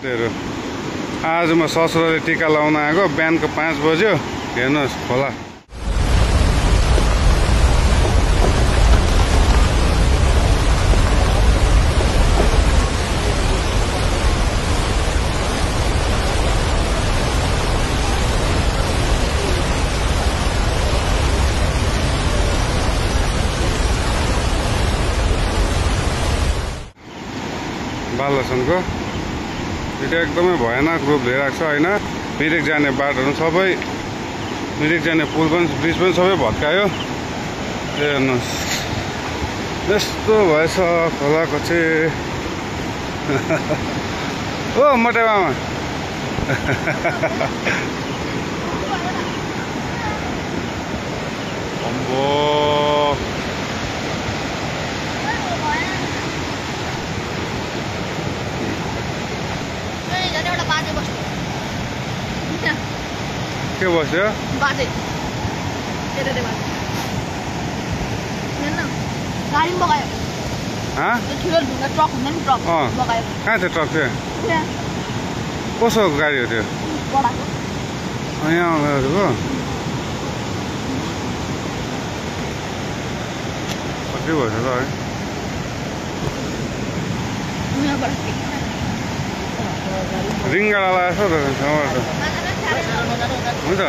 साथीहरु आज म ससुराले टीका लाउन आएको बिहानको 5 बज्यो हेर्नुस् खोला बालसनको यो एकदमै भयानक रूप लिइरहेको छ हैन मिरिक जाने बाटोहरु सबै मिरिक जाने पुल पनि ब्रिज पनि सबै भत्कायो हेर्नुस् यस्तो भएछ खोलाको चाहिँ ओ मोटे मामा अम्बो के बस्यो बाजे गाडी बगायो त्यो ठुलो ढुङ्गा ट्रक हुन्छ नि ट्रक बगायो कहाँ थियो ट्रक थियो कसो गाडी हो त्यो बडाको यहाँ आउनुभयो कति भएछ त है रिङ्गाडा लगाएको छ त हुन्छ हुन्छ